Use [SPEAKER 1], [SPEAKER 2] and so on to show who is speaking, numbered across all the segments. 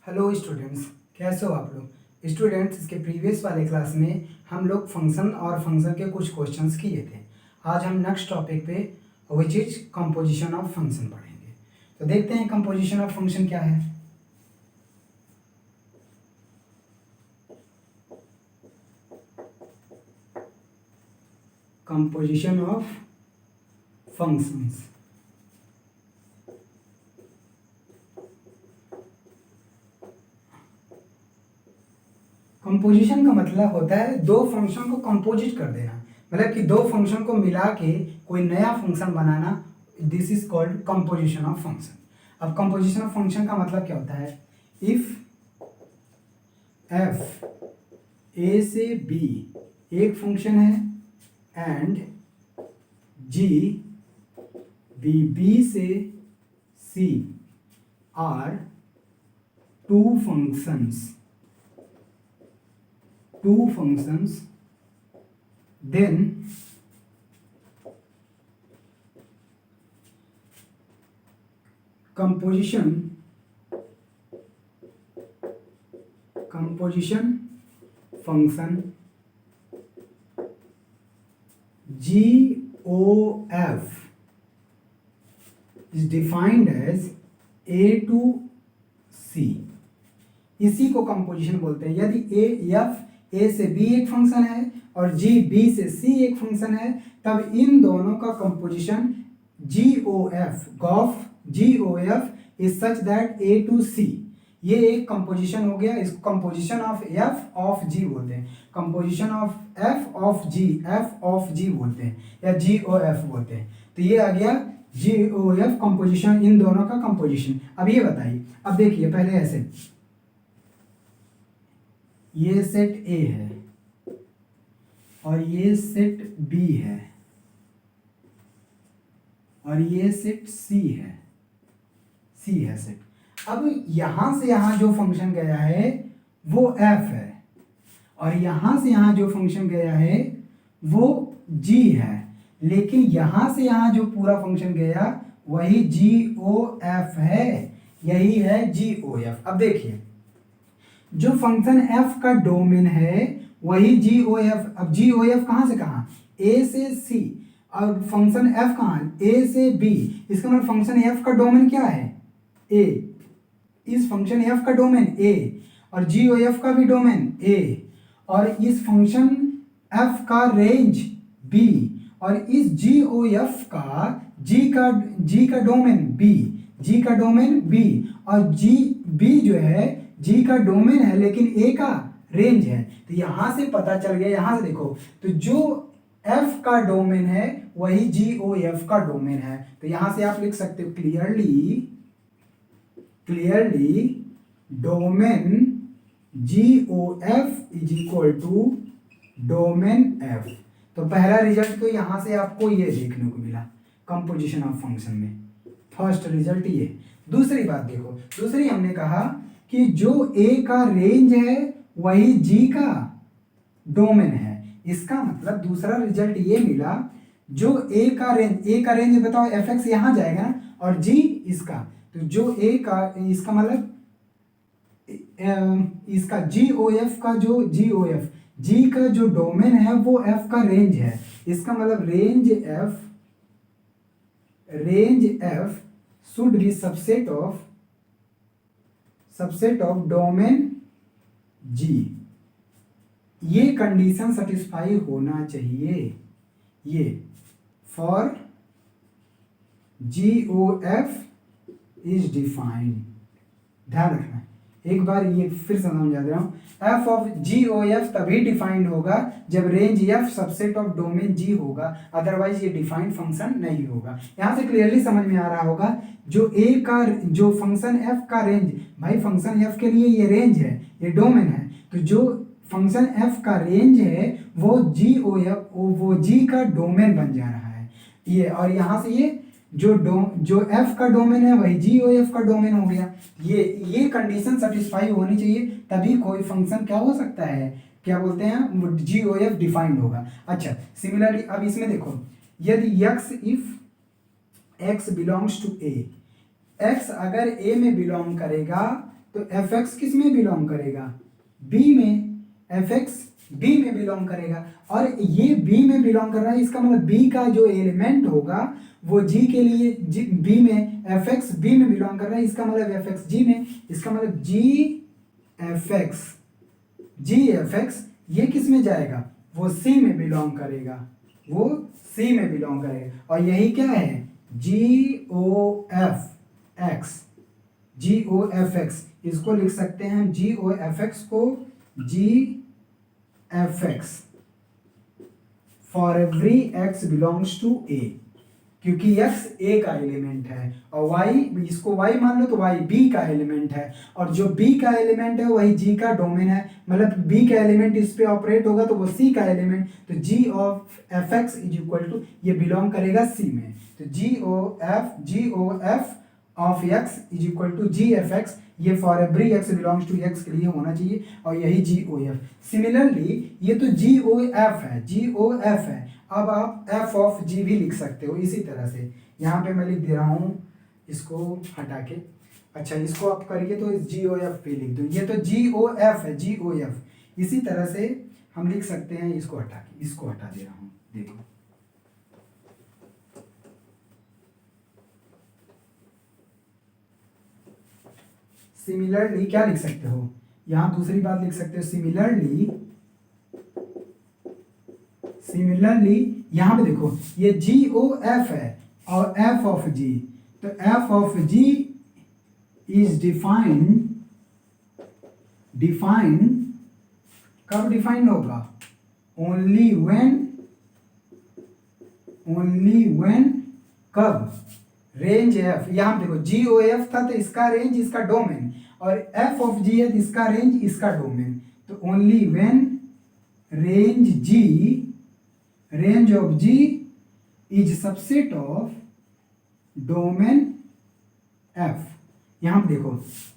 [SPEAKER 1] Hello students, कैसे हो आप लोग। स्टूडेंट्स, इसके प्रीवियस वाले क्लास में हम लोग फंक्शन और फंक्शन के कुछ क्वेश्चंस किए थे। आज हम नेक्स्ट टॉपिक पे which is composition of function पढ़ेंगे। तो देखते हैं कंपोजिशन ऑफ फंक्शन क्या है। Composition of functions. कंपोजिशन का मतलब होता है दो फंक्शन को कंपोजिट कर देना, मतलब कि दो फंक्शन को मिला के कोई नया function banana. This is called composition of function. अब कंपोजिशन ऑफ फंक्शन का मतलब क्या होता है, इफ एफ ए से बी एक फंक्शन है एंड जी बी से C are two functions then composition function GOF is defined as A to C। इसी को कंपोजिशन बोलते हैं। यदि ए से बी एक फंक्शन है और जी बी से सी एक फंक्शन है, तब इन दोनों का composition g o f is such that A to C. ये एक कंपोजिशन हो गया। इसको composition of F of g बोलते हैं। Composition of F of g बोलते हैं या जी ओ एफ बोलते हैं। तो ये आ गया जी ओ एफ कंपोजिशन, इन दोनों का कंपोजिशन। अब ये बताइए, अब देखिए पहले ऐसे, ये सेट ए है और ये सेट बी है और ये सेट सी है सेट। अब यहां से यहां जो फंक्शन गया है वो एफ है और यहां से यहां जो फंक्शन गया है वो जी है, लेकिन यहां से यहां जो पूरा फंक्शन गया वही जी ओ एफ है। यही है जी ओ एफ। अब देखिए, जो फंक्शन f का डोमेन है वही जी ओ एफ। अब जी ओ एफ कहां से कहां, a से c, और फंक्शन f कहां, a से b। इसका मतलब फंक्शन f का डोमेन क्या है, a। इस फंक्शन f का डोमेन a और जी ओ एफ का भी डोमेन a, और इस फंक्शन f का रेंज b, और इस जी ओ एफ का g का डोमेन b, और जी b जो है जी का डोमेन है लेकिन ए का रेंज है। तो यहां से पता चल गया, यहां से देखो, तो जो एफ का डोमेन है वही जी ओ एफ का डोमेन है। तो यहां से आप लिख सकते हो clearly domain ji O F is equal to domain F. तो पहला रिजल्ट तो यहां से आपको ये देखने को मिला कंपोजिशन ऑफ फंक्शन में, फर्स्ट रिजल्ट ये। दूसरी बात देखो, दूसरी हमने कहा कि जो a का रेंज है वही g का डोमेन है। इसका मतलब दूसरा रिजल्ट ये मिला, जो a का रेंज बताओ fx यहां जाएगा ना, और g इसका, तो जो a का, इसका मतलब इसका GOF का जो g का जो डोमेन है वो f का रेंज है। इसका मतलब range f should be subset of domain G। ये कंडीशन सेटिस्फाई होना चाहिए ये फॉर GOF इज डिफाइंड। ध्यान रखना, एक बार ये फिर समझा दे रहा हूं, f ऑफ GOF तभी डिफाइंड होगा जब range f subset of domain G होगा, अदरवाइज ये डिफाइंड फंक्शन नहीं होगा। यहां से क्लियरली समझ में आ रहा होगा, जो फंक्शन f का रेंज, भाई फंक्शन f के लिए ये रेंज है, ये डोमेन है, तो जो फंक्शन f का रेंज है वो G का डोमेन बन जा रहा है ये, और यहां से ये जो f का डोमेन है वही GOF का डोमेन हो गया। ये कंडीशन सेटिस्फाई होनी चाहिए, तभी कोई फंक्शन क्या हो सकता है, क्या बोलते हैं, GOF डिफाइंड होगा। अच्छा, सिमिलरली अब इसमें देखो, यदि x belongs to a, x अगर a में बिलोंग करेगा तो एफ एक्स किस में बिलोंग करेगा, बी में, एफ एक्स बी में बिलोंग करेगा। और ये बी में बिलोंग कर रहा है, इसका मतलब बी का जो एलिमेंट होगा वो जी के लिए, जी बी में, एफ एक्स बी में बिलोंग कर रहा है, इसका मतलब एफ एक्स जी में, इसका मतलब जी एफ एक्स, जी एफ एक्स ये किस में जाएगा, वो सी में बिलोंग करेगा, वो सी में बिलोंग करेगा। और यही क्या है, जी ओ एफ एक्स, जी ओ एफ एक्स, इसको लिख सकते हैं हम जी ओ एफ एक्स को g f x for every x belongs to A, क्योंकि x a का एलिमेंट है और y, इसको y मान लो तो y b का एलिमेंट है, और जो b का एलिमेंट है वही g का डोमेन है, मतलब b का एलिमेंट इस पे ऑपरेट होगा तो वो c का एलिमेंट, तो g of F x is equal to, ये बिलोंग करेगा c में, तो g O f of x is equal to g f x, ये for every x belongs to x के लिए होना चाहिए, और यही जी ओ एफ। सिमिलरली ये तो जी ओ एफ है, जी ओ एफ है, अब आप f ऑफ g भी लिख सकते हो इसी तरह से, यहाँ पे मैं लिख दे रहा हूँ इसको हटा के, अच्छा इसको आप करिए तो इस जी ओ एफ पे लिख दो, ये तो जी ओ एफ है, जी ओ एफ, इसी तरह से हम लिख सकते हैं, इसको हटा के, इसको हटा दे रहा हूँ, देखो सिमिलरली क्या लिख सकते हो, यहाँ दूसरी बात लिख सकते हो, सिमिलरली यहां पे देखो ये जी ओ एफ है और एफ ऑफ जी, तो F of ji is defined कब डिफाइंड होगा, ओनली व्हेन कब, रेंज एफ, यहां देखो जी ओ एफ था तो इसका रेंज इसका डोमेन, और एफ ऑफ जी है तो इसका रेंज इसका डोमेन, तो only when range of G is subset of domain F। यहां देखो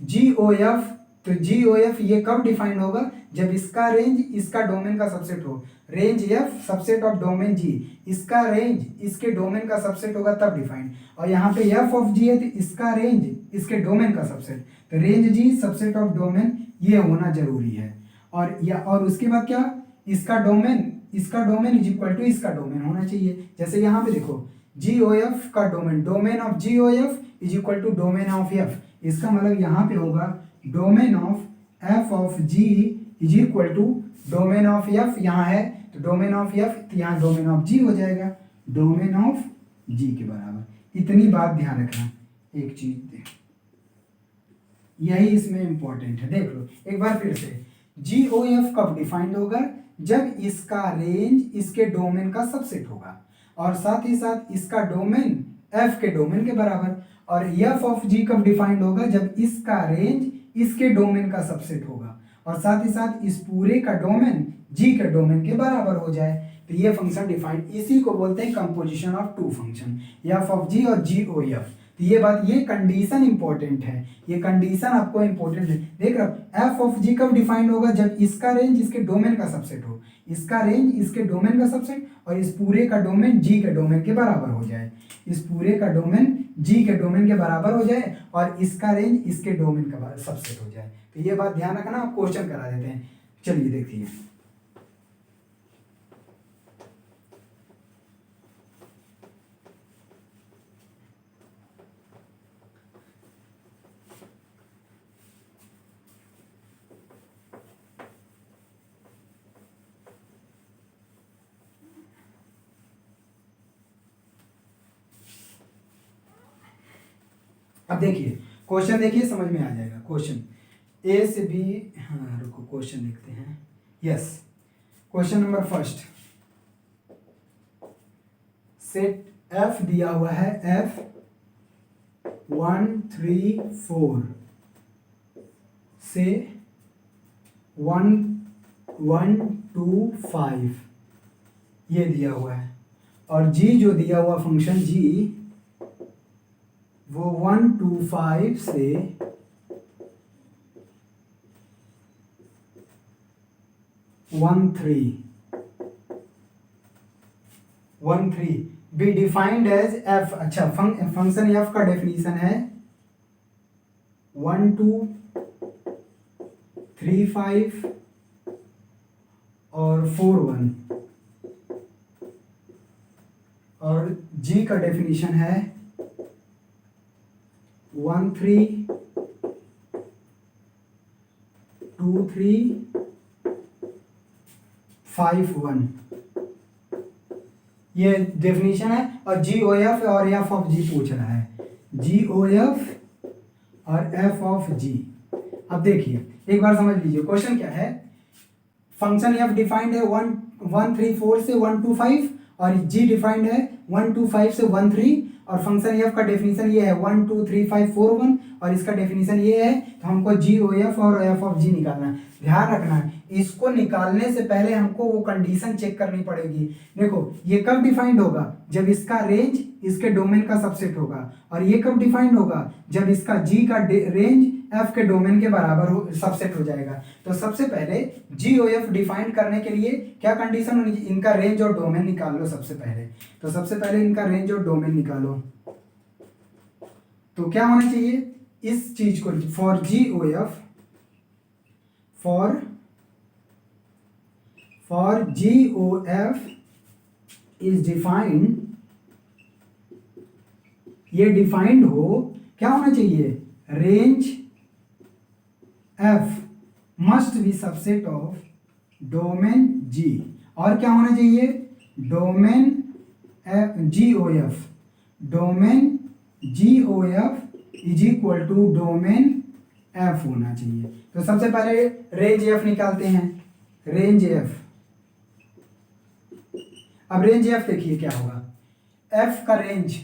[SPEAKER 1] GOF, तो GOF ये कब डिफाइंड होगा, जब इसका रेंज इसका डोमेन का सबसेट हो, range F subset of domain G, इसका रेंज इसके डोमेन का सबसेट होगा तब डिफाइंड, और यहाँ पे F ऑफ G है तो इसका रेंज इसके डोमेन का सबसेट, तो range G subset of domain ये होना जरूरी है। और उसके बाद क्या, इसका डोमेन इज इक्वल टू इसका डोमेन होना चाहिए, जैसे यहाँ पे देखो जी ओ एफ का domain of G O F is equal to domain of F, इसका मतलब यहाँ पे होगा domain of F of ji is equal to domain of F, यहाँ है तो डोमेन ऑफ एफ, तो यहाँ डोमेन ऑफ जी हो जाएगा, डोमेन ऑफ जी के बराबर। इतनी बात ध्यान रखना, एक चीज यही इसमें इंपॉर्टेंट है, देख लो एक बार फिर से, जी ओ एफ कब डिफाइंड होगा, जब इसका रेंज इसके डोमेन का सबसेट होगा, और साथ ही साथ इसका डोमेन एफ के डोमेन के बराबर, और एफ ऑफ जी कब डिफाइंड होगा, जब इसका रेंज इसके डोमेन का सबसेट होगा, और साथ ही साथ इस पूरे का डोमेन जी के डोमेन के बराबर हो जाए, तो ये फंक्शन डिफाइंड, इसी को बोलते हैं composition of two function, f of g और जी ओ एफ। तो ये बात, ये कंडीशन इंपॉर्टेंट है, ये कंडीशन आपको इंपॉर्टेंट है, देख रहे हो एफ ऑफ जी कब डिफाइंड होगा, जब इसका रेंज इसके डोमेन का सबसेट हो, इसका रेंज इसके डोमेन का सबसेट, और इस पूरे का डोमेन जी के डोमेन के बराबर हो जाए, इस पूरे का डोमेन जी के डोमेन के बराबर हो जाए, और इसका रेंज इसके डोमेन का सबसेट हो जाए। तो ये बात ध्यान रखना, आप क्वेश्चन करा देते हैं, चलिए देखिए, अब देखिए क्वेश्चन, देखिए समझ में आ जाएगा क्वेश्चन, ए से बी, हाँ रुको क्वेश्चन लिखते हैं, yes question number first, set F दिया हुआ है, एफ 1 3 4 से 1 1 2 5 ये दिया हुआ है, और जी जो दिया हुआ फंक्शन जी वो 1 2 5 से 1 3 बी डिफाइंड एज एफ। अच्छा फंक्शन एफ का डेफिनेशन है 1 2 3 5 और 4 1, और जी का डेफिनेशन है 1 3 2 3 5 1, ये डेफिनेशन है। और जी ओ एफ और एफ ऑफ जी पूछ रहा है, जी ओ एफ और एफ ऑफ जी। अब देखिए एक बार समझ लीजिए क्वेश्चन क्या है। फंक्शन एफ डिफाइंड है 1 1 3 4 से 1 2 5, और जी डिफाइंड है 1 2 5 से 1 3, और फंक्शन एफ का डेफिनेशन ये है 1 2 3 5 4 1, और इसका डेफिनेशन ये है। तो हमको जी ओ एफ और एफ ऑफ जी निकालना है। ध्यान रखना है, इसको निकालने से पहले हमको वो कंडीशन चेक करनी पड़ेगी। देखो ये कब डिफाइंड होगा, जब इसका रेंज इसके डोमेन का सबसेट होगा, और ये कब डिफाइंड होगा, जब इसका जी का रेंज एफ के डोमेन के बराबर हो, सबसेट हो जाएगा। तो सबसे पहले जी ओ एफ डिफाइन करने के लिए क्या कंडीशन होनी चाहिए, इनका रेंज और डोमेन निकाल लो सबसे पहले। तो सबसे पहले इनका रेंज और डोमेन निकालो, तो क्या होना चाहिए इस चीज को, for g O f, for g O F is defined, ये डिफाइंड हो, क्या होना चाहिए, range f must be subset of domain g, और क्या होना चाहिए, domain ji O f, domain ji O F is equal to domain f होना चाहिए। तो सबसे पहले रेंज एफ निकालते हैं, रेंज एफ। अब रेंज एफ देखिए क्या होगा, एफ का रेंज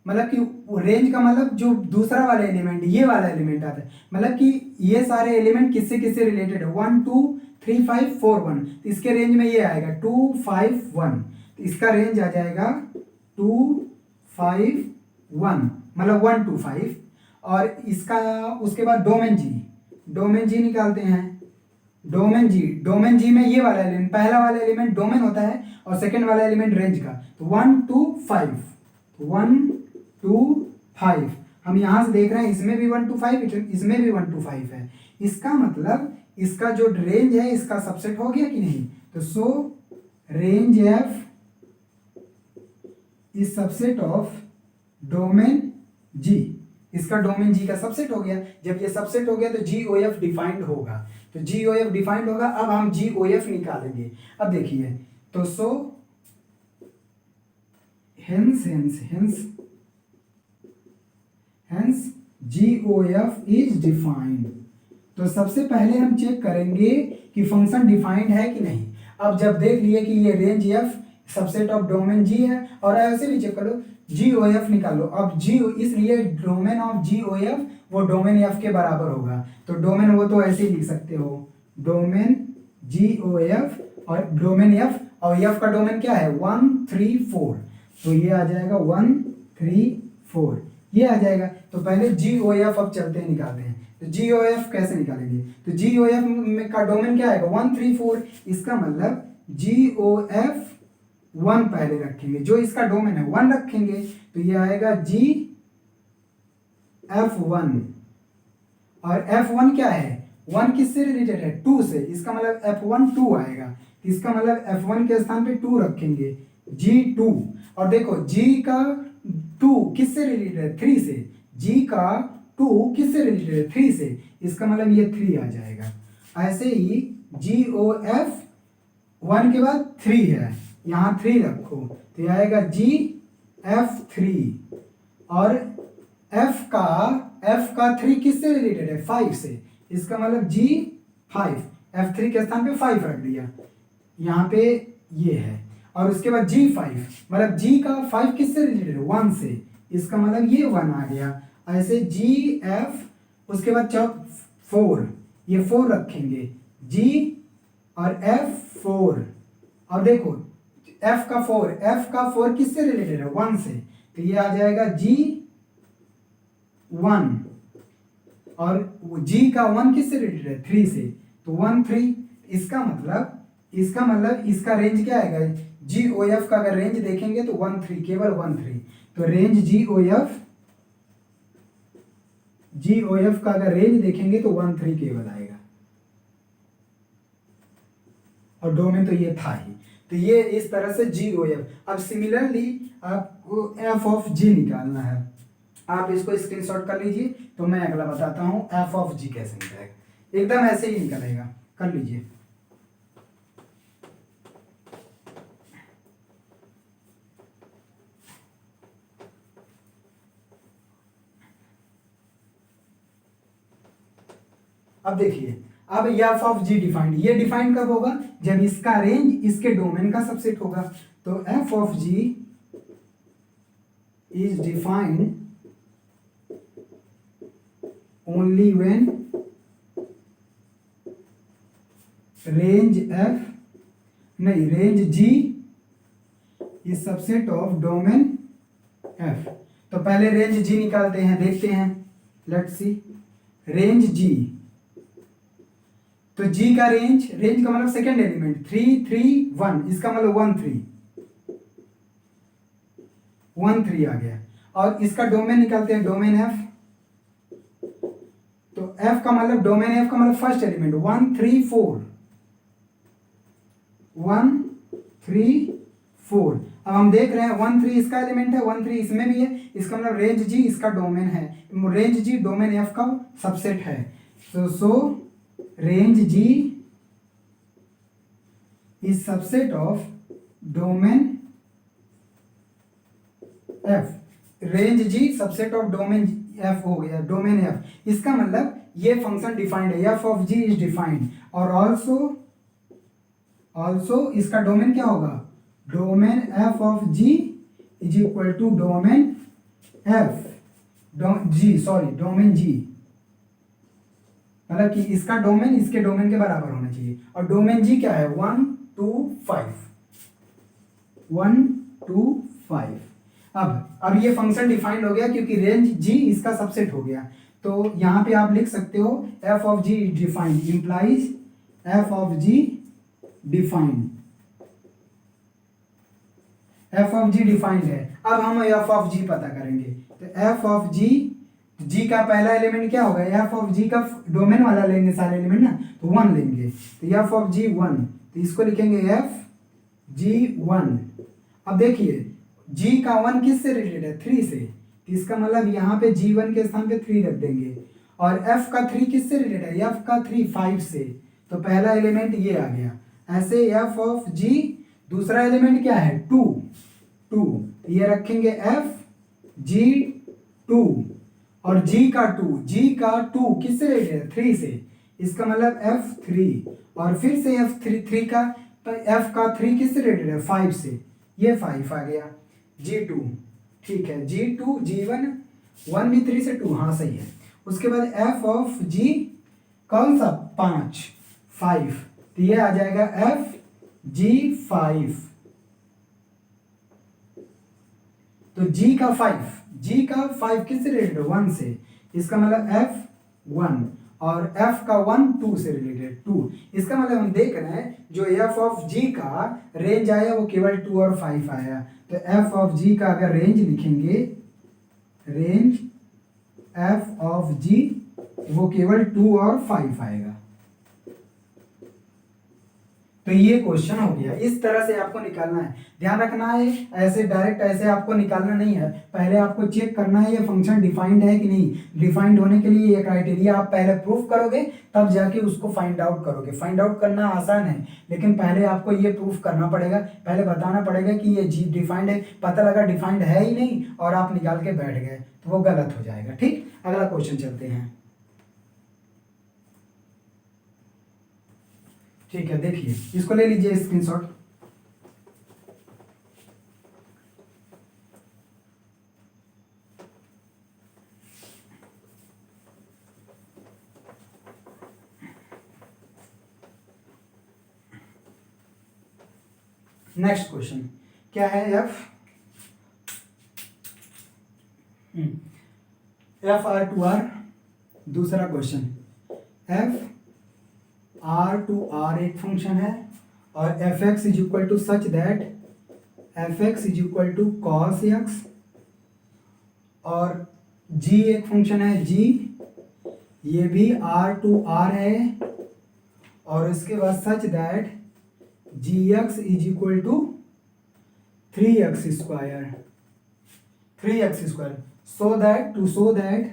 [SPEAKER 1] मतलब कि रेंज का मतलब जो दूसरा वाला एलिमेंट, ये वाला एलिमेंट आता है, मतलब कि ये सारे एलिमेंट किससे किससे रिलेटेड है, 1 2 3 5 4 1, तो इसके रेंज में ये आएगा 2 5 1, तो इसका रेंज आ जाएगा 2 5 1, मतलब 1 2 5, और इसका उसके बाद डोमेन जी, डोमेन जी निकालते हैं, डोमेन जी, डोमेन जी में ये वाला एलिमेंट, पहला वाला एलिमेंट डोमेन होता है और सेकंड वाला एलिमेंट रेंज का, तो 1 2 5, 1 2 5, हम यहां से देख रहे हैं इसमें भी 1 2 5, इसमें भी 1 2 5 है, इसका मतलब इसका जो रेंज है इसका सबसेट हो गया कि नहीं। तो so range f is subset of domain g, इसका डोमेन जी का सबसेट हो गया। जब ये सबसेट हो गया तो जी ओ एफ डिफाइंड होगा, तो जी ओ एफ डिफाइंड होगा। अब हम जी ओ एफ निकालेंगे। अब देखिए तो so hence ji O F is defined. तो सबसे पहले हम चेक करेंगे कि फंक्शन डिफाइंड है कि नहीं। अब जब देख लिए कि ये range f subset of domain g है, और ऐसे भी चेक करो जी ओ एफ निकालो। अब जी, इसलिए domain of G O F वो डोमेन एफ के बराबर होगा। तो डोमेन वो तो ऐसे ही लिख सकते हो, डोमेन जी ओ एफ और डोमेन एफ, और एफ का डोमेन क्या है 1 3 4, तो ये आ जाएगा 1 3 4, ये आ जाएगा। तो पहले जी ओ एफ अब चलते हैं निकालते हैं। तो जी ओ एफ कैसे निकालेंगे, तो जी ओ एफ का डोमेन क्या आएगा 1 3 4, इसका मतलब जी ओ एफ 1 पहले रखेंगे, जो इसका डोमेन है 1 रखेंगे, तो ये आएगा जी एफ 1, और एफ 1 क्या है 1 किससे रिलेटेड है 2 से, इसका मतलब एफ 1 2 आएगा, इसका मतलब एफ 1 के स्थान पे 2 रखेंगे, जी 2। और देखो जी का 2 किससे रिलेटेड है 3 से, जी का 2 किससे रिलेटेड है 3 से, इसका मतलब ये 3 आ जाएगा। ऐसे ही जी ओ एफ 1 के बाद 3 है, यहाँ 3 रखो, तो ये आएगा जी एफ 3, और एफ का 3 किससे रिलेटेड है 5 से, इसका मतलब जी 5, एफ 3 के स्थान पे 5 रख दिया, यहाँ पे ये है। और उसके बाद जी 5, मतलब जी का 5 किससे रिलेटेड है 1 से, इसका मतलब ये 1 आ गया। ऐसे जी एफ, उसके बाद 4, ये 4 रखेंगे, जी और एफ 4, और देखो एफ का 4 किससे रिलेटेड है 1 से, तो ये आ जाएगा जी 1, और जी का 1 किससे रिलेटेड है 3 से, तो 1 3, इसका मतलब इसका रेंज क्या आएगा, जी ओ एफ का अगर रेंज देखेंगे तो 1 3, केवल 1 3, तो रेंज जी ओ एफ का अगर रेंज देखेंगे तो 1 3 केवल आएगा। और डोमेन तो ये था ही। तो ये इस तरह से जी ओ एफ। अब सिमिलरली आपको एफ ऑफ जी निकालना है। आप इसको स्क्रीनशॉट कर लीजिए, तो मैं अगला बताता हूँ एफ ऑफ जी कैसे निकलेगा। एकदम ऐसे ही निकलेगा, कर लीजिए। अब देखिए, अब एफ ऑफ जी डिफाइंड, ये डिफाइंड कब होगा, जब इसका रेंज इसके डोमेन का सबसेट होगा। तो F of ji is defined only when range f, नहीं, range g is subset of domain F. तो पहले रेंज जी निकालते हैं, देखते हैं, लेट्स सी। रेंज जी, तो जी का रेंज, रेंज का मतलब सेकेंड एलिमेंट 3 3 1, इसका मतलब 1 3 1 3 आ गया। और इसका डोमेन निकालते हैं, डोमेन एफ। तो एफ का मतलब, डोमेन एफ का मतलब फर्स्ट एलिमेंट 1 3 4 1 3 4। अब हम देख रहे हैं 1 3 इसका एलिमेंट है, 1 3 इसमें भी है, इसका मतलब रेंज जी इसका डोमेन है, रेंज जी डोमेन एफ का सबसेट है। So range g is subset of domain f. Range g subset of domain f हो गया, डोमेन एफ। इसका मतलब ये फंक्शन डिफाइंड है, F of ji is defined. और ऑल्सो इसका डोमेन क्या होगा, domain f of ji is equal to domain f g, sorry, domain g, मतलब कि इसका डोमेन इसके डोमेन के बराबर होना चाहिए। और डोमेन जी क्या है, 1 2 5 1 2 5। अब ये फंक्शन डिफाइंड हो गया क्योंकि रेंज जी इसका सबसेट हो गया। तो यहां पे आप लिख सकते हो F of ji defined implies F of ji defined, F of ji defined है। अब हम एफ ऑफ जी पता करेंगे। तो एफ ऑफ जी, जी का पहला एलिमेंट क्या होगा, एफ ऑफ जी का डोमेन वाला लेंगे सारे एलिमेंट ना, तो 1 लेंगे। तो एफ ऑफ जी 1, तो इसको लिखेंगे एफ जी 1। अब देखिए जी का 1 किससे रिलेटेड है, 3 से, तो इसका मतलब यहाँ पे जी 1 के स्थान पे 3 रख देंगे। और एफ का 3 किससे रिलेटेड है, एफ का 3 5 से, तो पहला एलिमेंट ये आ गया। ऐसे एफ ऑफ जी, दूसरा एलिमेंट क्या है, 2 2, ये रखेंगे एफ जी 2। और जी का 2 किससे रिलेटेड है, 3 से, इसका मतलब एफ 3। और फिर से एफ 3 का, तो एफ का 3 किससे रिलेटेड है, 5 से, ये 5 आ गया। जी 2, ठीक है, जी 2 जी 1, 1 भी 3 से 2, हाँ सही है। उसके बाद एफ ऑफ जी कौन सा, 5, तो ये आ जाएगा एफ जी 5। तो जी का 5 किससे रिलेटेड है, 1 से, इसका मतलब एफ 1। और एफ का 1 2 से रिलेटेड 2, इसका मतलब हम देख रहे हैं जो एफ ऑफ जी का रेंज आया वो केवल 2 और 5 आया। तो एफ ऑफ जी का अगर रेंज लिखेंगे, रेंज एफ ऑफ जी वो केवल 2 और 5 आएगा। तो ये क्वेश्चन हो गया, इस तरह से आपको निकालना है। ध्यान रखना है, ऐसे डायरेक्ट ऐसे आपको निकालना नहीं है, पहले आपको चेक करना है ये फंक्शन डिफाइंड है कि नहीं। डिफाइंड होने के लिए ये क्राइटेरिया आप पहले प्रूफ करोगे, तब जाके उसको फाइंड आउट करोगे। फाइंड आउट करना आसान है, लेकिन पहले आपको ये प्रूफ करना पड़ेगा, पहले बताना पड़ेगा कि ये जी डिफाइंड है। पता लगा डिफाइंड है ही नहीं और आप निकाल के बैठ गए, तो वो गलत हो जाएगा। ठीक, अगला क्वेश्चन चलते हैं। ठीक है, देखिए, इसको ले लीजिए स्क्रीनशॉट। नेक्स्ट क्वेश्चन क्या है, एफ आर टू आर। दूसरा question, F R to R एक फंक्शन है और F x is equal to such that F x is equal to cos x, और जी एक फंक्शन है जी, ये भी आर टू आर है, और इसके बाद such that ji x is equal to 3x², 3x², so that to show that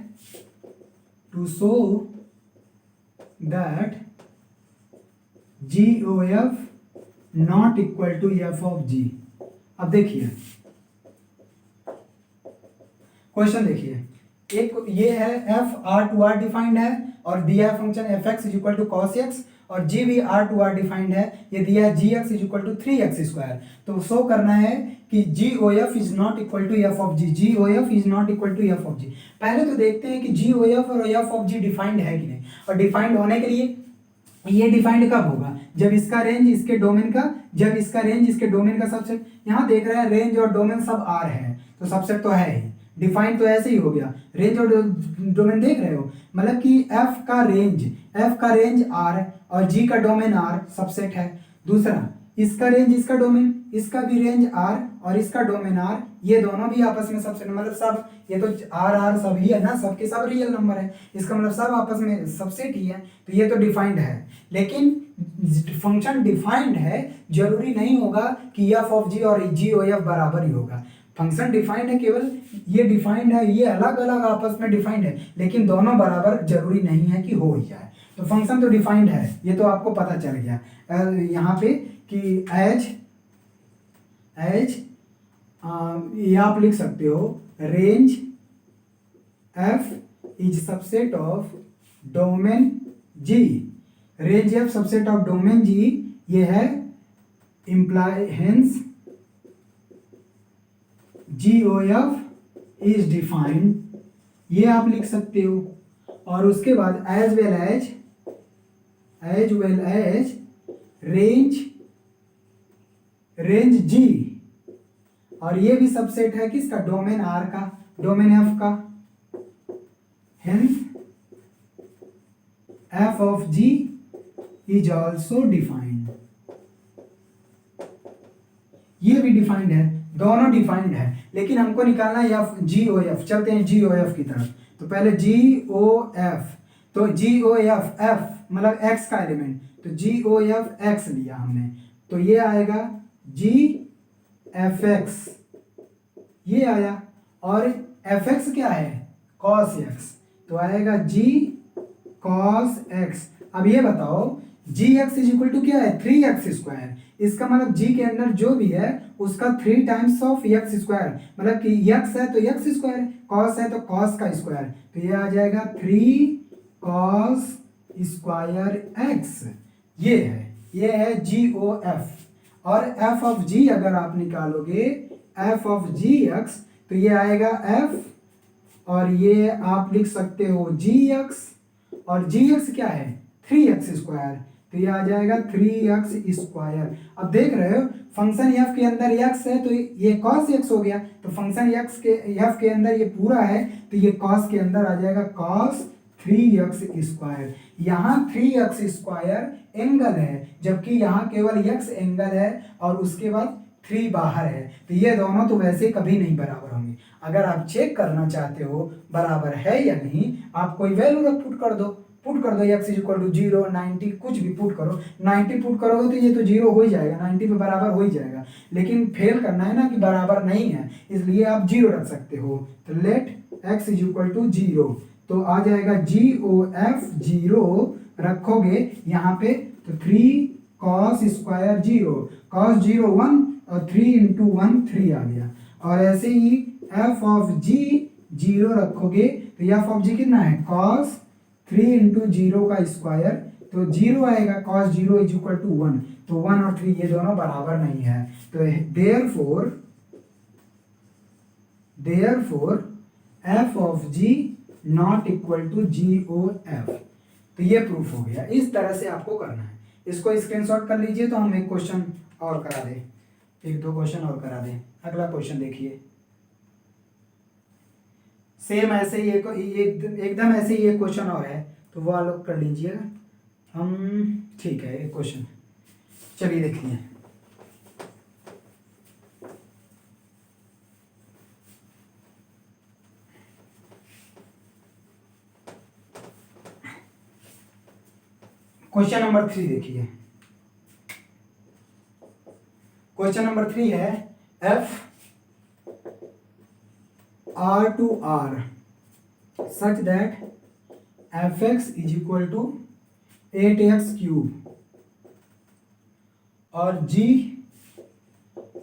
[SPEAKER 1] GOF not equal to f of g। अब देखिए क्वेश्चन, देखिए एक ये है f R2R डिफाइंड है और दिया है function f x is equal to cos x, और जी भी R2R डिफाइंड है, ये दिया है g x is equal to 3x²। तो शो करना है कि g O F is not equal to F of g, g O F is not equal to F of g. पहले तो देखते हैं कि जी ओ एफ और एफ ऑफ जी डिफाइंड है कि नहीं, और डिफाइंड होने के लिए ये डिफाइंड कब होगा, जब इसका रेंज इसके डोमेन का, जब इसका रेंज इसके डोमेन का सबसेट, यहाँ देख रहे हैं रेंज और डोमेन सब आर है, तो सबसेट तो है ही, डिफाइंड तो ऐसे ही हो गया। रेंज और डोमेन देख रहे हो, मतलब कि एफ का रेंज आर और जी का डोमेन आर सबसेट है। दूसरा, इसका रेंज इसका डोमेन, इसका भी रेंज आर और इसका डोमेन आर, ये दोनों भी आपस में सबसेट, मतलब सब, ये तो आर आर सब ही है ना, सबके सब रियल नंबर है, इसका मतलब सब आपस में सबसेट ही है, तो ये तो डिफाइंड है। लेकिन फंक्शन डिफाइंड है, जरूरी नहीं होगा कि एफ ऑफ जी और जी ओ एफ बराबर ही होगा। फंक्शन डिफाइंड है, केवल ये डिफाइंड है, ये अलग अलग आपस में डिफाइंड है, लेकिन दोनों बराबर जरूरी नहीं है कि हो ही जाए। तो फंक्शन तो डिफाइंड है, ये तो आपको पता चल गया यहाँ पे कि एज ये आप लिख सकते हो range f is subset of domain g, range f subset of domain g, ये है imply hence ji O F is defined, ये आप लिख सकते हो। और उसके बाद as well as range g, और ये भी सबसेट है किसका, डोमेन आर का, डोमेन एफ का, hence f of ji is also defined, ये भी डिफाइंड है, दोनों डिफाइंड है, लेकिन हमको निकालना है एफ जी ओ एफ। चलते हैं जी ओ एफ की तरफ। तो पहले जी ओ एफ, तो जी ओ एफ, एफ मतलब एक्स का एलिमेंट, तो जी ओ एफ एक्स लिया हमने, तो ये आएगा जी एफ एक्स, ये आया, और एफ एक्स क्या है, कॉस एक्स, तो आएगा जी कॉस एक्स। अब ये बताओ जी एक्स इज इक्वल टू क्या है, 3x², इसका मतलब जी के अंदर जो भी है उसका 3 टाइम्स ऑफ x², मतलब कि x है तो x², कॉस है तो कॉस का स्क्वायर, तो ये आ जाएगा 3 cos स्क्वायर x। ये है जी ओ एफ। और एफ ऑफ जी अगर आप निकालोगे, एफ ऑफ जी एक्स, तो ये आएगा एफ, और ये आप लिख सकते हो जी एक्स, और जी एक्स क्या है 3x², तो ये आ जाएगा 3x²। अब देख रहे हो फंक्शन एफ के अंदर x है तो ये cos x हो गया, तो फंक्शन x के एफ के अंदर ये पूरा है तो ये cos के अंदर आ जाएगा cos 3x²। यहाँ 3x² एंगल है, जबकि यहाँ केवल x एंगल है और उसके बाद 3 बाहर है, तो ये दोनों तो वैसे कभी नहीं बराबर होंगे। अगर आप चेक करना चाहते हो बराबर है या नहीं, आप कोई वैल्यू रख पुट कर दो x इज इक्वल टू 0, 90, कुछ भी पुट करो, 90 पुट करोगे तो ये तो 0 हो ही जाएगा, 90 पे बराबर हो ही जाएगा, लेकिन फेल करना है ना कि बराबर नहीं है, इसलिए आप 0 रख सकते हो। तो let x is equal to 0, तो आ जाएगा जी ओ एफ 0 रखोगे यहाँ पे, तो 3 cos स्क्वायर 0, cos 0 1 और 3 इंटू 1 3 आ गया। और ऐसे ही एफ ऑफ जी 0 रखोगे तो एफ ऑफ जी कितना है cos 3 इंटू 0 का स्क्वायर, तो 0 आएगा, cos 0 इज इक्वल टू 1, तो 1 और 3 ये दोनों बराबर नहीं है, तो therefore F of ji not equal to ji O F. तो ये प्रूफ हो गया। इस तरह से आपको करना है, इसको स्क्रीनशॉट कर लीजिए, तो हम एक क्वेश्चन और करा दें, एक दो क्वेश्चन और करा दें। अगला क्वेश्चन देखिए, सेम ऐसे ही एकदम ऐसे ही एक क्वेश्चन और है, तो वो आप कर लीजिएगा हम, ठीक है। एक क्वेश्चन चलिए देखिए, क्वेश्चन नंबर 3 देखिए, क्वेश्चन नंबर 3 है F R to R such that F x is equal to 8x³ और जी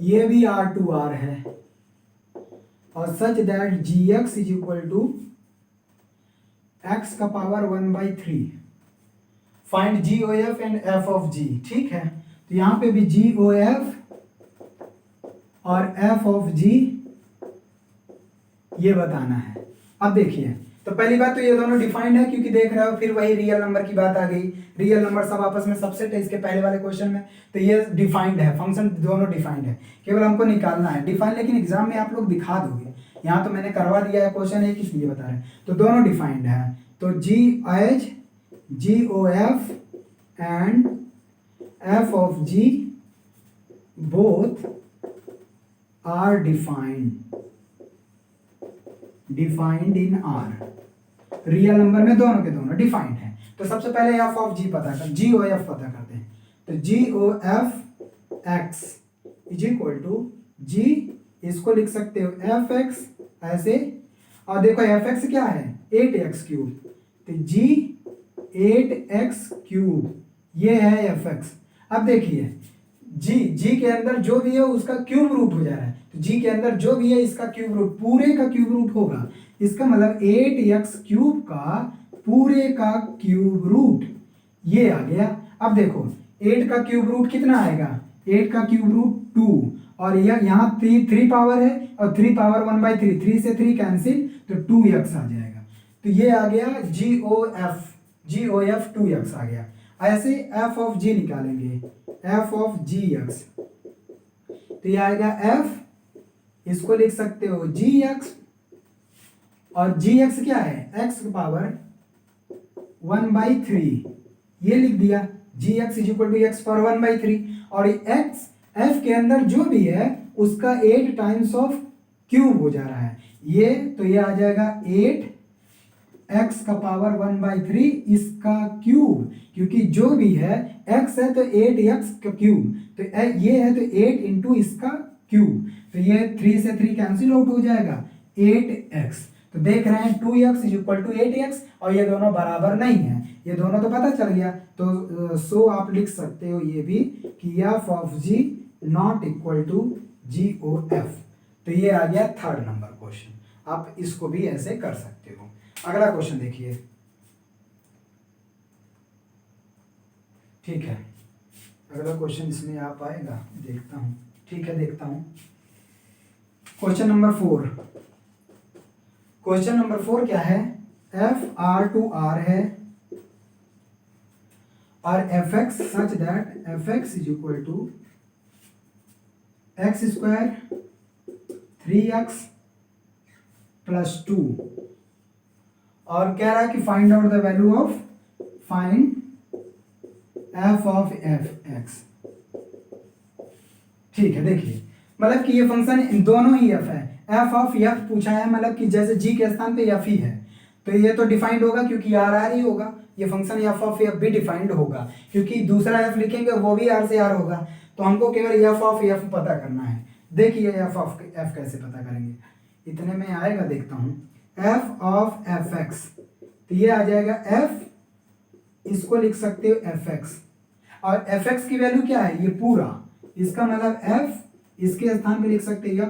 [SPEAKER 1] ये भी आर टू आर है और such that ji x is equal to x का power 1/3। Find g O F and F of g. ठीक है, तो यहां पे भी जी ओ एफ और एफ ऑफ जी ये बताना है। अब देखिए, तो पहली बात तो ये दोनों डिफाइंड है क्योंकि देख रहे हो फिर वही रियल नंबर की बात आ गई। रियल नंबर सब आपस में सबसेट है इसके पहले वाले क्वेश्चन में, तो ये डिफाइंड है, फंक्शन दोनों डिफाइंड है, केवल हमको निकालना है डिफाइंड। लेकिन एग्जाम में आप लोग दिखा दोगे, यहाँ तो मैंने करवा दिया है क्वेश्चन एक इसलिए बता रहे हैं। तो दोनों डिफाइंड है, तो G H G O F and F of G both are defined in R. Real number में दोनों के दोनों डिफाइंड है। तो सबसे पहले एफ ऑफ जी पता कर, जी ओ एफ पता करते हैं। तो g O f x is equal to g, इसको लिख सकते हो एफ एक्स ऐसे, और देखो एफ एक्स क्या है 8x³, तो जी 8x³ ये है एफ एक्स। अब देखिए जी के अंदर जो भी है उसका क्यूब रूट हो जा रहा है, तो जी के अंदर जो भी है इसका क्यूब रूट, पूरे का क्यूब रूट होगा। इसका मतलब 8x³ का पूरे का क्यूब रूट ये आ गया। अब देखो 8 का क्यूब रूट कितना आएगा, 8 का क्यूब रूट 2, और यहाँ 3 पावर है और 3 पावर 1/3, 3 से 3 कैंसिल तो 2x आ जाएगा। तो ये आ गया जी ओ एफ 2x आ गया। ऐसे एफ ऑफ जी निकालेंगे, एफ ऑफ जी एक्स, तो ये आएगा एफ, इसको लिख सकते हो जी एक्स, और जी एक्स क्या है एक्स की पावर 1/3, ये लिख दिया g x is equal to x power 1/3। और एक्स एफ के अंदर जो भी है उसका 8 टाइम्स ऑफ क्यूब हो जा रहा है ये, तो ये आ जाएगा 8 एक्स का पावर 1/3 इसका क्यूब, क्योंकि जो भी है एक्स है तो 8x का क्यूब, तो ये है तो 8 इंटू इसका क्यूब, तो ये 3 से 3 कैंसिल आउट हो जाएगा 8x। तो देख रहे हैं 2x is equal to 8x, और ये दोनों बराबर नहीं है, ये दोनों तो पता चल गया। तो सो आप लिख सकते हो ये भी कि f of ji not equal to ji O F. तो ये आ गया थर्ड नंबर क्वेश्चन। आप इसको भी ऐसे कर सकते हो। अगला क्वेश्चन देखिए, ठीक है, अगला क्वेश्चन इसमें आ पाएगा, देखता हूं। ठीक है, देखता हूं। क्वेश्चन नंबर 4, क्वेश्चन नंबर 4 क्या है, एफ आर टू आर है और F x such that F x is equal to x² 3x + 2, और कह रहा है कि find out the value of find f of F x. ठीक है, देखिए मतलब कि ये फंक्शन इन दोनों ही एफ है, एफ ऑफ एफ पूछा है, मतलब कि जैसे जी के स्थान पे एफ ही है, तो ये तो डिफाइंड होगा क्योंकि आर आर ही होगा, ये फंक्शन एफ ऑफ एफ भी डिफाइंड होगा क्योंकि दूसरा एफ लिखेंगे वो भी आर से आर होगा। तो हमको केवल एफ ऑफ एफ पता करना है। देखिए एफ ऑफ एफ कैसे पता करेंगे, इतने में आएगा, देखता हूँ। एफ ऑफ एफ एक्स, तो ये आ जाएगा एफ, इसको लिख सकते हो एफ एक्स, और एफ एक्स की वैल्यू क्या है ये पूरा, इसका मतलब एफ, इसके स्थान पे लिख सकते हैं x²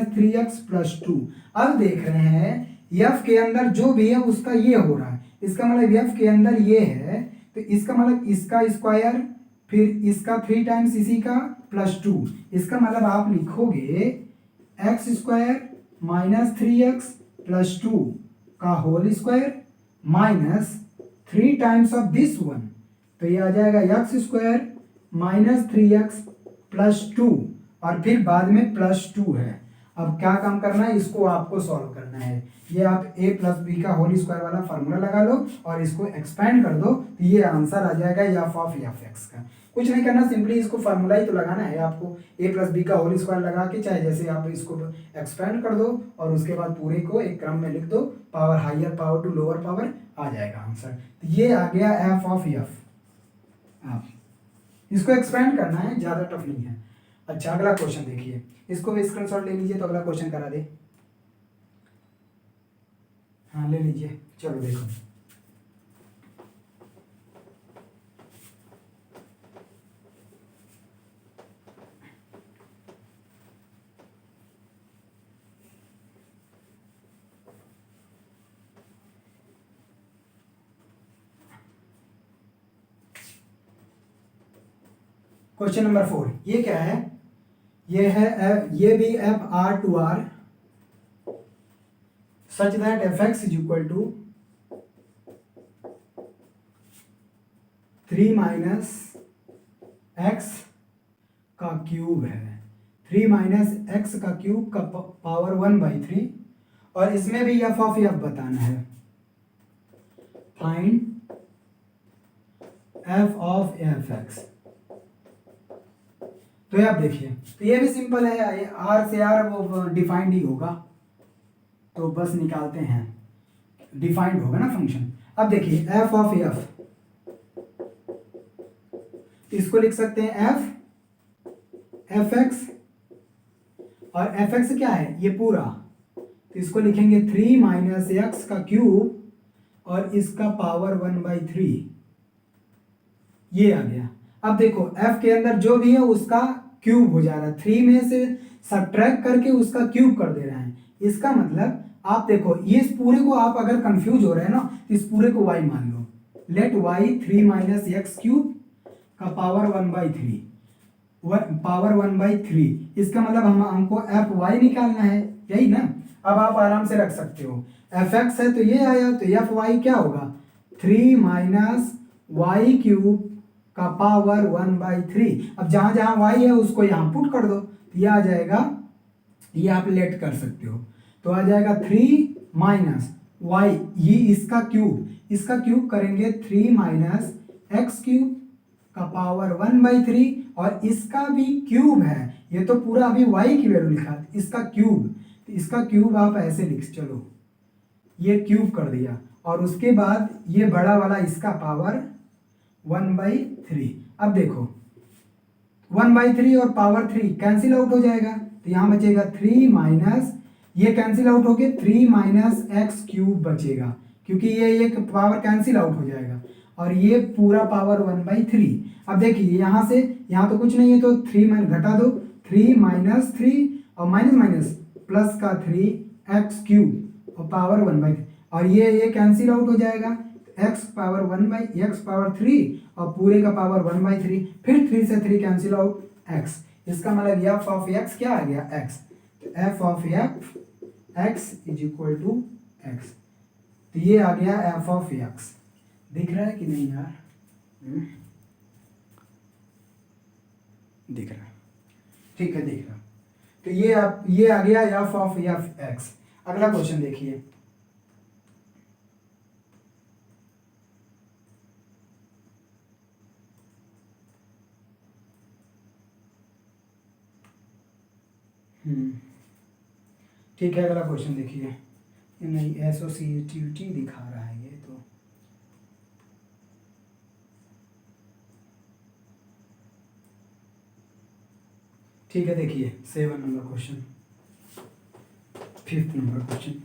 [SPEAKER 1] - 3x + 2। अब देख रहे हैं एफ के अंदर जो भी है उसका ये हो रहा है, इसका मतलब एफ के अंदर ये है, तो इसका मतलब इसका स्क्वायर फिर इसका 3 टाइम्स इसी का +2, इसका मतलब आप लिखोगे x² - 3x + 2 का whole square minus 3 times of this one, तो ये आ जाएगा x² - 3x + 2, और फिर बाद में +2 है। अब क्या काम करना है, इसको आपको सॉल्व करना है। ये आप a + b का होल स्क्वायर वाला फार्मूला लगा लो और इसको एक्सपेंड कर दो, तो ये आंसर आ जाएगा एफ ऑफ एफ एक्स का। कुछ नहीं करना, सिंपली इसको फार्मूला ही तो लगाना है आपको, a + b का होल स्क्वायर लगा के, चाहे जैसे आप इसको एक्सपेंड कर दो और उसके बाद पूरे को एक क्रम में लिख दो, power higher power to lower power आ जाएगा आंसर। तो ये आ गया एफ ऑफ एफ। इसको एक्सपेंड करना है, ज़्यादा टफ नहीं है। अच्छा अगला क्वेश्चन देखिए, इसको भी स्क्रीनशॉट ले लीजिए तो अगला क्वेश्चन करा दे। हाँ ले लीजिए, चलो देखो। क्वेश्चन नंबर 4 ये क्या है, ये है ये भी f R to R such that F x is equal to 3 minus x का क्यूब है। 3 माइनस एक्स का क्यूब का पावर 1/3 और इसमें भी एफ ऑफ एफ बताना है। Find f of F x. तो ये आप देखिए, तो ये भी सिंपल है, आर से आर वो डिफाइंड ही होगा, तो बस निकालते हैं, डिफाइंड होगा ना फंक्शन। अब देखिए एफ ऑफ एफ, इसको लिख सकते हैं एफ एक्स, और एफ एक्स क्या है ये पूरा, तो इसको लिखेंगे 3 माइनस एक्स का क्यूब और इसका पावर 1/3, ये आ गया। अब देखो f के अंदर जो भी है उसका क्यूब हो जा रहा है, 3 में से सब्ट्रैक्ट करके उसका क्यूब कर दे रहे हैं। इसका मतलब आप देखो ये इस पूरे को आप अगर कंफ्यूज हो रहे हैं ना, तो इस पूरे को y मान लो, let y 3 minus x cube का पावर 1/3, पावर 1/3, इसका मतलब हमको एफ वाई निकालना है, यही ना। अब आप आराम से रख सकते हो, एफ एक्स है तो ये आया, तो एफ वाई क्या होगा 3 माइनस वाई क्यूब का पावर 1/3। अब जहां जहां वाई है उसको यहाँ पुट कर दो, तो ये आ जाएगा, ये आप लेट कर सकते हो, तो आ जाएगा 3 माइनस वाई, ये इसका क्यूब करेंगे 3 माइनस एक्स क्यूब का पावर 1/3, और इसका भी क्यूब है, ये तो पूरा अभी y की वैल्यू लिखा, इसका क्यूब, तो इसका क्यूब आप ऐसे लिख, चलो ये क्यूब कर दिया, और उसके बाद ये बड़ा वाला इसका पावर 1/3। अब देखो 1/3 और पावर 3 कैंसिल आउट हो जाएगा, तो यहाँ बचेगा 3 माइनस, ये कैंसिल आउट होके 3 माइनस एक्स क्यूब बचेगा, क्योंकि ये एक पावर कैंसिल आउट हो जाएगा, और ये पूरा पावर 1/3। अब देखिए यहाँ से यहाँ तो कुछ नहीं है, तो 3 माइनस घटा दो, 3 माइनस 3 और माइनस माइनस प्लस का 3 एक्स क्यूब और पावर 1/3, और ये कैंसिल आउट हो जाएगा, एक्स पावर 3 और पूरे का पावर 1/3, फिर 3 से 3 कैंसिल आउट एक्स, इसका मतलब एफ ऑफ एक्स क्या आ गया एक्स, तो F of x is equal to x, तो ये आ गया एफ ऑफ एक्स। दिख रहा है कि नहीं यार? दिख रहा है, ठीक है दिख रहा। तो ये आ गया एफ ऑफ एफ एक्स। अगला क्वेश्चन देखिए, ठीक है अगला क्वेश्चन देखिए, नहीं एसोसिएटिविटी दिखा रहा है ये तो, ठीक है देखिए 7 number question, 5th number question.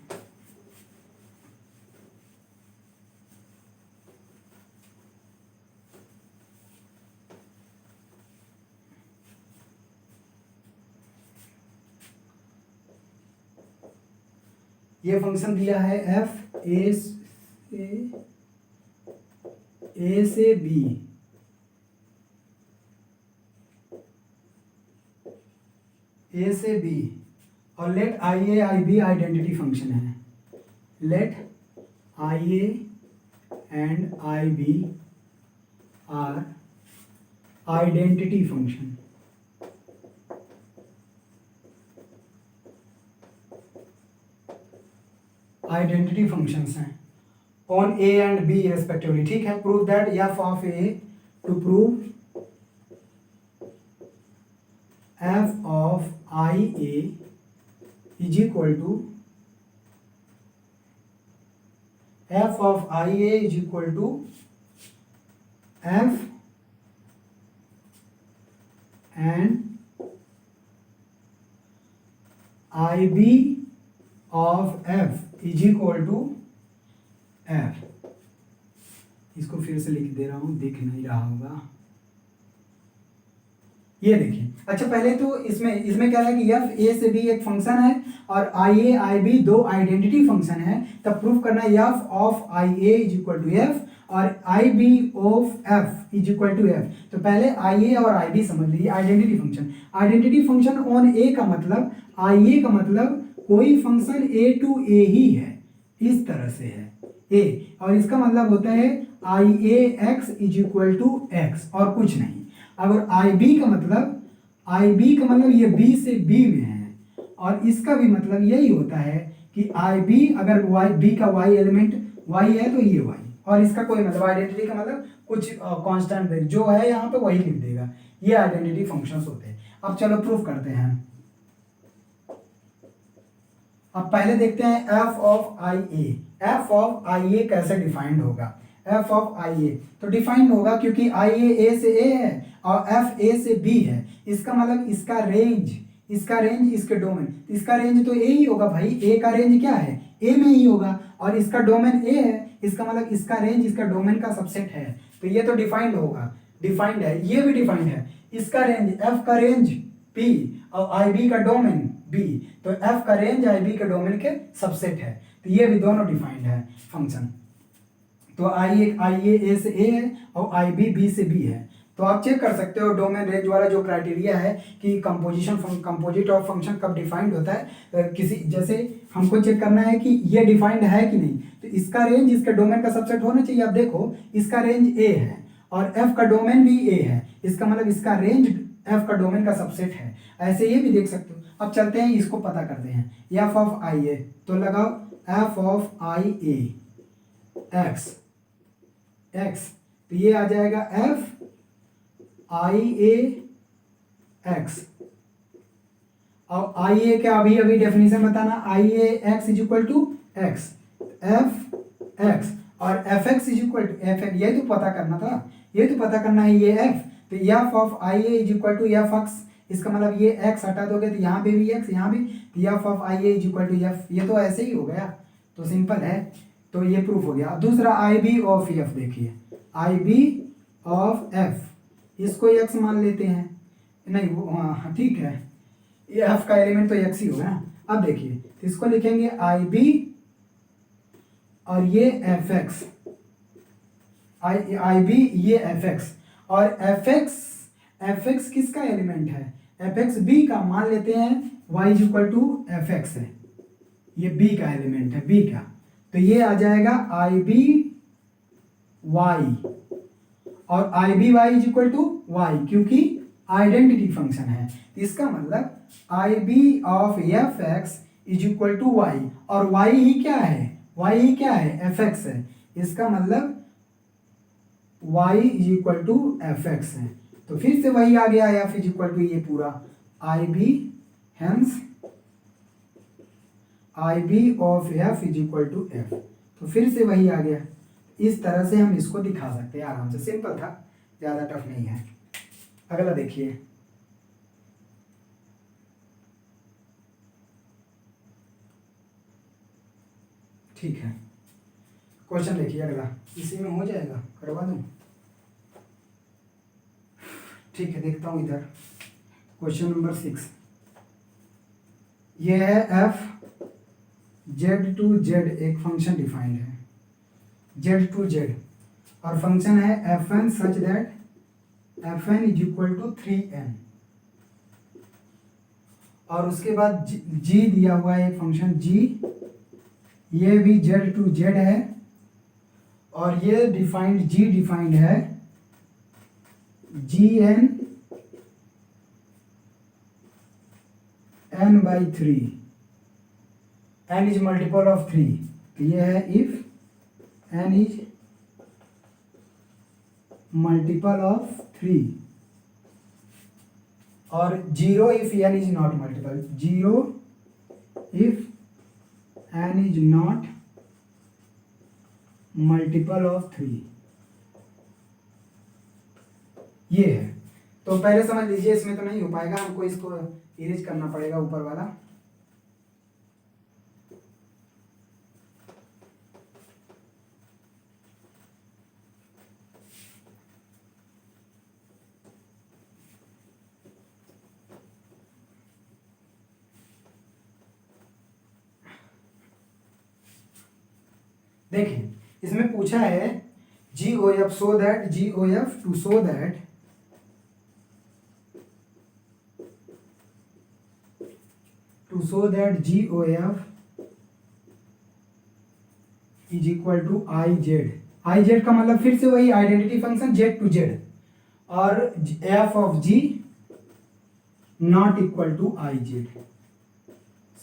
[SPEAKER 1] ये फंक्शन दिया है एफ ए से बी, ए से बी, और let I A I B identity function है, let I A and I B are identity function. Identity functions हैं on A and B respectively, ठीक है। Prove that F of A, to prove F of I A is equal to F of I A is equal to F and I B of F is equal to F. इसको फिर से लिख दे रहा हूं, दिख नहीं रहा होगा, ये देखिए। अच्छा पहले तो इसमें क्या है कि एफ ए से बी एक फंक्शन है और आई ए आई बी दो आइडेंटिटी फंक्शन है, तब प्रूफ करना है F of I A is equal to F और I B of F is equal to F. तो पहले आई ए और आई बी समझ लीजिए, identity function. Identity function on A का मतलब, आई ए का मतलब कोई फंक्शन ए टू ए ही है, इस तरह से है ए, और इसका मतलब होता है I A X is equal to X और कुछ नहीं। अगर आई बी का मतलब ये बी से बी में है, और इसका भी मतलब यही होता है कि आई बी अगर वाई बी का वाई एलिमेंट वाई है तो ये वाई, और इसका कोई मतलब आइडेंटिटी का मतलब कुछ कांस्टेंट जो है यहाँ पे वही लिख देगा। ये आइडेंटिटी फंक्शंस होते हैं। अब चलो प्रूफ करते हैं। अब पहले देखते हैं F of I A. F of I A कैसे डिफाइंड होगा? एफ ऑफ आई ए तो डिफाइंड होगा क्योंकि आई ए से ए है और एफ ए से बी है, इसका मतलब इसका रेंज इसके डोमेन, इसका रेंज तो ए ही होगा भाई, ए का रेंज क्या है, ए में ही होगा, और इसका डोमेन ए है, इसका मतलब इसका रेंज इसका डोमेन का सबसेट है, तो ये तो डिफाइंड होगा, डिफाइंड है, ये भी डिफाइंड है। इसका रेंज, एफ का रेंज पी और आई बी का डोमेन बी, तो एफ का रेंज आई बी के डोमेन के सबसेट है, तो ये भी दोनों डिफाइंड है फंक्शन। तो आई ए से ए है और आई बी बी से बी है। तो आप चेक कर सकते हो डोमेन रेंज वाला जो क्राइटेरिया है कि कंपोजिट ऑफ फंक्शन कब डिफाइंड होता है। किसी जैसे हमको चेक करना है कि ये डिफाइंड है कि नहीं, तो इसका रेंज इसके डोमेन का सबसेट होना चाहिए। आप देखो इसका रेंज ए है और एफ का डोमेन भी ए है, इसका मतलब इसका रेंज एफ का डोमेन का सबसेट है। ऐसे ये भी देख सकते हो। अब चलते हैं इसको पता करते हैं, एफ ऑफ आई ए, तो लगाओ F of I A x, तो ये आ जाएगा एफ आई ए एक्स, और आई ए का अभी डेफिनेशन बताना, I A X is equal to X, F x और F x is equal to F X, यही तो पता करना था, ये तो पता करना है ये एफ, तो F of I A is equal to F x, इसका मतलब ये एक्स हटा दोगे तो यहाँ पे भी एक्स, यहाँ भी, तो F of I A is equal to f, ये तो ऐसे ही हो गया, तो सिंपल है, तो ये प्रूफ हो गया। दूसरा आई बी ऑफ एफ, देखिए आई बी ऑफ एफ, इसको एक्स मान लेते हैं, नहीं वो हाँ ठीक है, ये एफ का एलिमेंट तो एक्स ही होगा ना। अब देखिए तो इसको लिखेंगे आई बी और ये एफ एक्स, आई बी ये एफ एक्स, और एफ एक्स किसका एलिमेंट है, एफ एक्स बी का, मान लेते हैं y is equal to F x है, ये बी का एलिमेंट है, बी का, तो ये आ जाएगा आई बी वाई, और I B Y is equal to Y, क्योंकि आइडेंटिटी फंक्शन है, इसका मतलब I B of F x is equal to Y, और वाई ही क्या है, वाई ही क्या है, एफ एक्स है, इसका मतलब y is equal to F x है, तो फिर से वही आ गया एफ इज इक्वल टू ये पूरा I B, hence I B of F is equal to F, तो फिर से वही आ गया। इस तरह से हम इसको दिखा सकते हैं आराम से, सिंपल था, ज़्यादा टफ नहीं है। अगला देखिए, ठीक है, क्वेश्चन देखिए अगला, इसी में हो जाएगा, करवा दूं, ठीक है, देखता हूं इधर, क्वेश्चन नंबर 6, ये है एफ जेड टू जेड, एक फंक्शन डिफाइंड है जेड टू जेड, और फंक्शन है f n such that f n is equal to 3n, और उसके बाद जी दिया हुआ है एक फंक्शन जी, ये भी जेड टू जेड है, और ये डिफाइंड जी डिफाइंड है G N n by 3, n is multiple of 3, तो ये है if n is multiple of 3, और 0 if n is not multiple, 0 if n is not multiple of 3, ये है। तो पहले समझ लीजिए, इसमें तो नहीं हो पाएगा, हमको इसको इरेज करना पड़ेगा ऊपर वाला। देखिए इसमें पूछा है GOF so that GOF to so that GOF is equal to IZ का मतलब फिर से वही identity function Z to Z, और f of G not equal to IZ।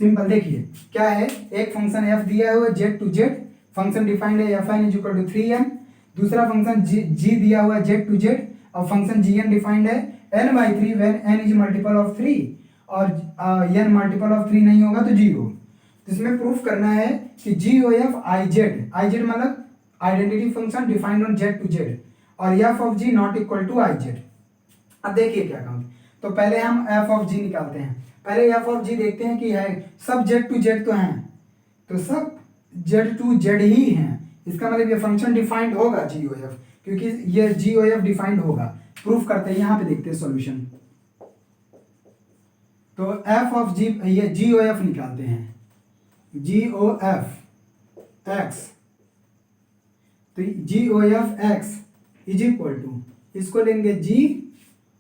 [SPEAKER 1] Simple, देखिए क्या है, एक फंक्शन f दिया हुआ है Z to Z, function defined है fn is equal to 3n, दूसरा फंक्शन g दिया हुआ है Z टू Z, और फंक्शन gn डिफाइंड है n/3 when n is multiple of 3, और n मल्टीपल ऑफ 3 नहीं होगा तो 0। तो इसमें प्रूफ करना है कि GOF IZ मतलब identity function defined on Z to Z, और f of g not equal to IZ। अब देखिए क्या काम, तो पहले हम f ऑफ g निकालते हैं। पहले f ऑफ g देखते हैं कि है सब Z टू Z तो हैं, तो सब Z टू Z ही हैं, इसका मतलब ये फंक्शन डिफाइंड होगा GOF, क्योंकि ये GOF डिफाइंड होगा। प्रूफ करते हैं, यहाँ पे देखते हैं सॉल्यूशन। तो f ऑफ g, ये GOF निकालते हैं, GOF x, तो GOF x is equal to, इसको लेंगे g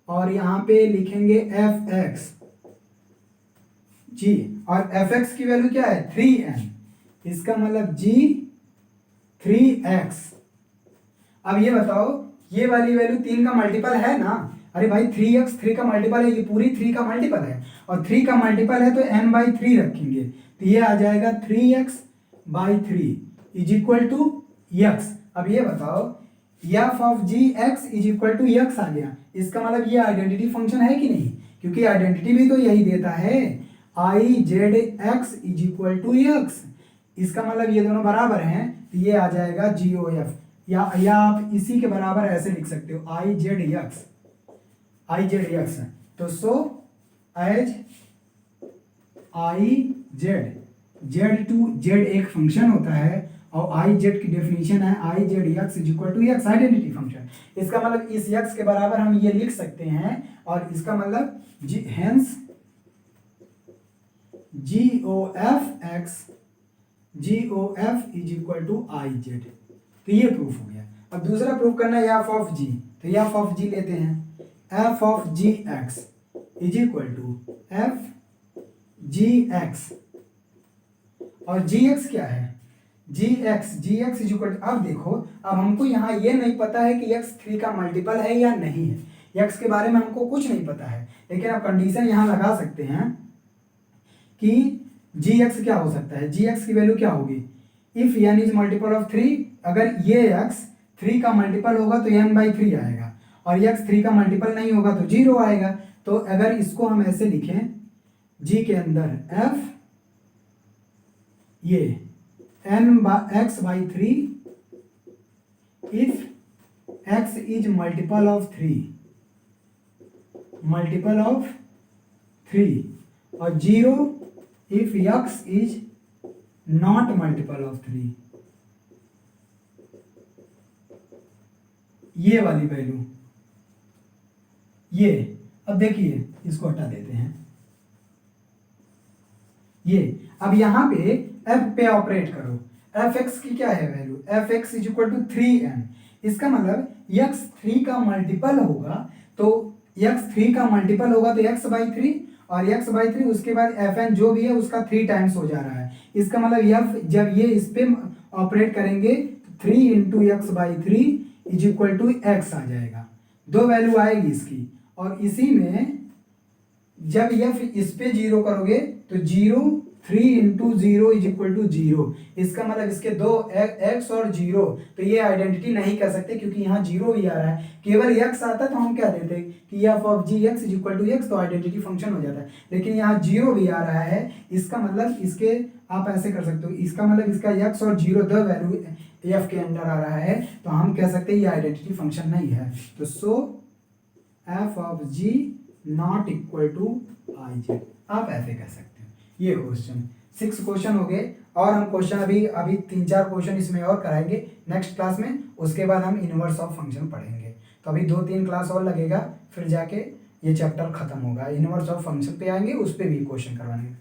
[SPEAKER 1] और यहाँ पे लिखेंगे fx g, और fx की वैल्यू क्या है 3n, इसका मतलब g 3x। अब ये बताओ, ये वाली वैल्यू 3 का मल्टीपल है ना, अरे भाई 3x 3 का मल्टीपल है, ये पूरी 3 का मल्टीपल है, और 3 का मल्टीपल है तो n/3 रखेंगे, तो ये आ जाएगा 3x/3 is equal to x। अब ये बताओ f of g x is equal to x आ गया, इसका मतलब ये आइडेंटिटी फंक्शन है कि नहीं, क्योंकि आइडेंटिटी भी तो यही देता है IZX is equal to x, इसका मतलब ये दोनों बराबर हैं, तो ये आ जाएगा GOF, या आप इसी के बराबर ऐसे लिख सकते हो IZX। तो so as Z to Z एक फंक्शन होता है, और IZ की डेफिनेशन है IZX is equal to x, identity function. इसका मतलब इस x के बराबर हम ये लिख सकते हैं, और इसका मतलब hence GOF is equal to IZ। तो ये प्रूफ हो गया। अब दूसरा प्रूफ करना है f ऑफ g, तो f ऑफ g लेते हैं, f of gx is equal to f gx, और gx क्या है gx इज इक्वल टू, अब देखो, अब हमको यहाँ ये नहीं पता है कि x 3 का मल्टीपल है या नहीं है, x के बारे में हमको कुछ नहीं पता है, लेकिन आप कंडीशन यहाँ लगा सकते हैं कि gx क्या हो सकता है, gx की वैल्यू क्या होगी, if n is multiple of 3, अगर ये x 3 का मल्टीपल होगा तो n/3 आएगा, और x 3 का मल्टीपल नहीं होगा तो 0 आएगा। तो अगर इसको हम ऐसे लिखें, g के अंदर f ये x/3 if x is multiple of 3 और 0 if x is not multiple of 3, ये वाली वैल्यू ये। अब देखिए इसको हटा देते हैं, ये अब यहां पे f पे ऑपरेट करो, fx की क्या है value, fx is equal to 3n, इसका मतलब x 3 का मल्टीपल होगा तो x/3 और x/3 उसके बाद fn जो भी है उसका 3 टाइम्स हो जा रहा है, इसका मतलब f जब ये इस पे ऑपरेट करेंगे 3 × x/3 is equal to x आ जाएगा, दो वैल्यू आएगी इसकी, और इसी में जब f इस पे 0 करोगे तो 3 × 0 इज इक्वल टू 0, इसका मतलब इसके दो x और 0, तो ये आइडेंटिटी नहीं कर सकते क्योंकि यहाँ 0 भी आ रहा है, केवल x आता तो हम क्या देते कि f of gx is equal to x, तो आइडेंटिटी फंक्शन हो जाता है, लेकिन यहाँ 0 भी आ रहा है, इसका मतलब इसके आप ऐसे कर सकते हो, इसका मतलब इसका x और 0 दो वैल्यू f के अंदर आ रहा है, तो हम कह सकते हैं ये आइडेंटिटी फंक्शन नहीं है। तो so F of ji not equal to I G, आप ऐसे कह सकते हो। ये क्वेश्चन 6 क्वेश्चन हो गए, और हम क्वेश्चन अभी अभी 3-4 क्वेश्चन इसमें और कराएंगे नेक्स्ट क्लास में। उसके बाद हम इनवर्स ऑफ फंक्शन पढ़ेंगे। तो अभी 2-3 क्लास और लगेगा, फिर जाके ये चैप्टर खत्म होगा। इनवर्स ऑफ फंक्शन पे आएंगे, उस पर भी क्वेश्चन करवाएंगे।